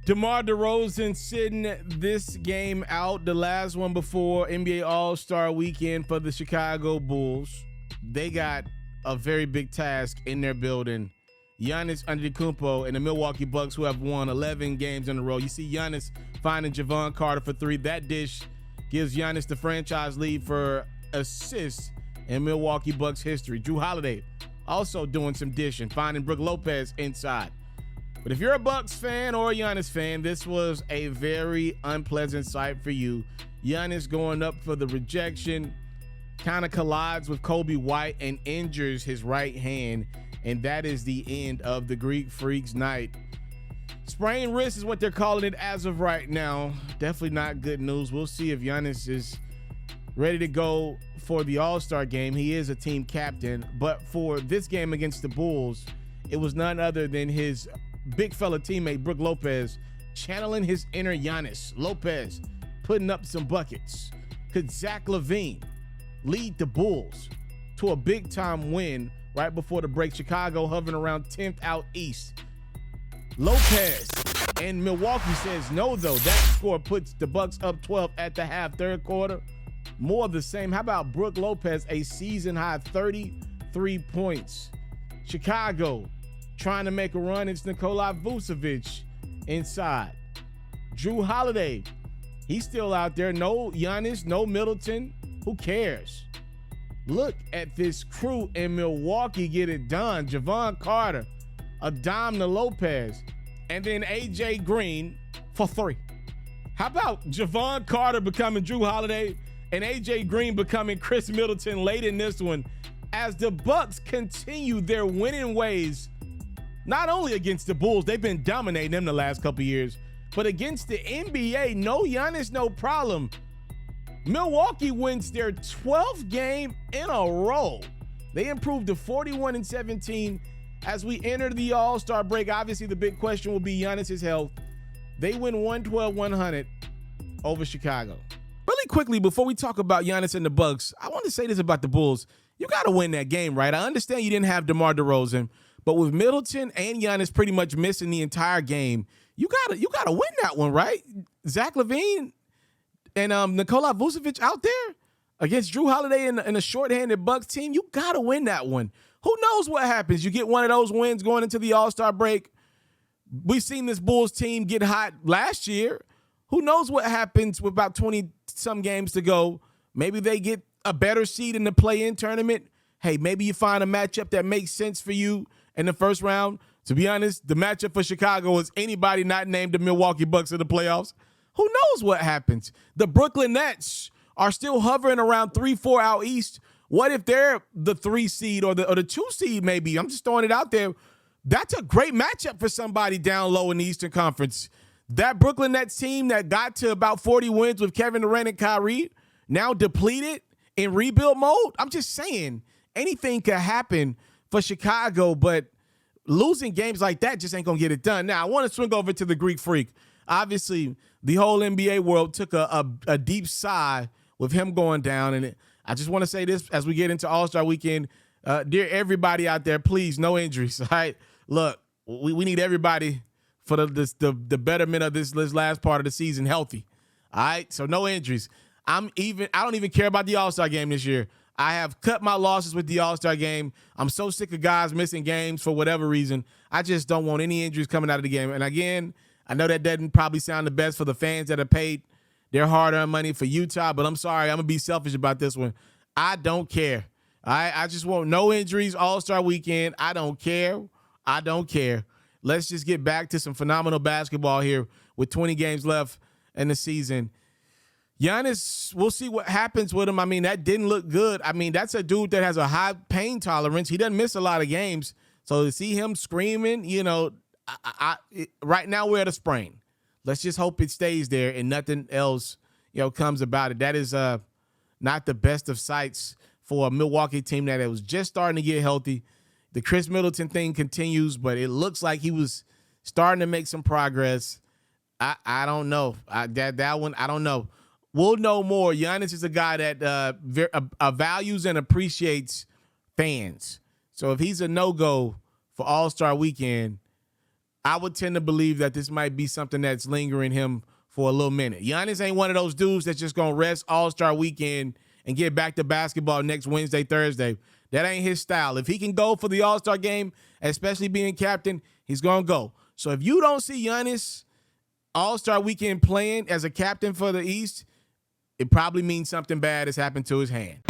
DeMar DeRozan sitting this game out, the last one before NBA All-Star Weekend for the Chicago Bulls. They got a very big task in their building. Giannis Antetokounmpo and the Milwaukee Bucks, who have won 11 games in a row. You see Giannis finding Javon Carter for three. That dish gives Giannis the franchise lead for assists in Milwaukee Bucks history. Jrue Holiday also doing some dishing, finding Brook Lopez inside. But if you're a Bucks fan or a Giannis fan, this was a very unpleasant sight for you. Giannis going up for the rejection, kind of collides with Kobe White and injures his right hand, and that is the end of the Greek Freak's night. Sprained wrist is what they're calling it as of right now. Definitely not good news. We'll see if Giannis is ready to go for the All-Star game. He is a team captain, but for this game against the Bulls, it was none other than his big fella teammate Brook Lopez channeling his inner Giannis. Lopez putting up some buckets. Could Zach LaVine lead the Bulls to a big-time win right before the break? Chicago hovering around 10th out east. Lopez and Milwaukee says no, though. That score puts the Bucks up 12 at the half, third quarter. More of the same. How about Brook Lopez, a season-high 33 points. Chicago trying to make a run. It's Nikola Vucevic inside. Jrue Holiday, he's still out there. No Giannis, no Middleton. Who cares? Look at this crew in Milwaukee get it done. Javon Carter, a dime to Lopez, and then AJ Green for three. How about Javon Carter becoming Jrue Holiday and AJ Green becoming Chris Middleton late in this one as the Bucks continue their winning ways. Not only against the Bulls, they've been dominating them the last couple years, but against the NBA, no Giannis, no problem. Milwaukee wins their 12th game in a row. They improved to 41-17 as we enter the All-Star break. Obviously, the big question will be Giannis' health. They win 112-100 over Chicago. Really quickly, before we talk about Giannis and the Bucks, I want to say this about the Bulls. You got to win that game, right? I understand you didn't have DeMar DeRozan, but with Middleton and Giannis pretty much missing the entire game, you gotta win that one, right? Zach LaVine and Nikola Vucevic out there against Jrue Holiday and a shorthanded Bucks team, you gotta win that one. Who knows what happens? You get one of those wins going into the All-Star break. We've seen this Bulls team get hot last year. Who knows what happens with about 20-some games to go? Maybe they get a better seed in the play-in tournament. Hey, maybe you find a matchup that makes sense for you in the first round. To be honest, the matchup for Chicago is anybody not named the Milwaukee Bucks in the playoffs. Who knows what happens? The Brooklyn Nets are still hovering around 3-4 out east. What if they're the 3 seed or the 2 seed maybe? I'm just throwing it out there. That's a great matchup for somebody down low in the Eastern Conference. That Brooklyn Nets team that got to about 40 wins with Kevin Durant and Kyrie, now depleted in rebuild mode. I'm just saying, anything could happen for Chicago, but losing games like that just ain't going to get it done. Now, I want to swing over to the Greek Freak. Obviously, the whole NBA world took a deep sigh with him going down, and I just want to say this as we get into All-Star Weekend. Dear everybody out there, please, no injuries, all right? Look, we need everybody for the betterment of this last part of the season healthy, all right? So no injuries. I don't even care about the All-Star game this year. I have cut my losses with the All-Star game. I'm so sick of guys missing games for whatever reason. I just don't want any injuries coming out of the game. And again, I know that doesn't probably sound the best for the fans that have paid their hard-earned money for Utah, but I'm sorry. I'm going to be selfish about this one. I don't care. I just want no injuries All-Star weekend. I don't care. I don't care. Let's just get back to some phenomenal basketball here with 20 games left in the season. Giannis, we'll see what happens with him. I mean, that didn't look good. I mean, that's a dude that has a high pain tolerance. He doesn't miss a lot of games. So to see him screaming, right now we're at a sprain. Let's just hope it stays there and nothing else, comes about it. That is not the best of sights for a Milwaukee team that was just starting to get healthy. The Chris Middleton thing continues, but it looks like he was starting to make some progress. I don't know. That one, I don't know. We'll know more. Giannis is a guy that values and appreciates fans. So if he's a no-go for All-Star Weekend, I would tend to believe that this might be something that's lingering him for a little minute. Giannis ain't one of those dudes that's just going to rest All-Star weekend and get back to basketball next Wednesday, Thursday. That ain't his style. If he can go for the All-Star game, especially being captain, he's going to go. So if you don't see Giannis All-Star weekend playing as a captain for the East, it probably means something bad has happened to his hand.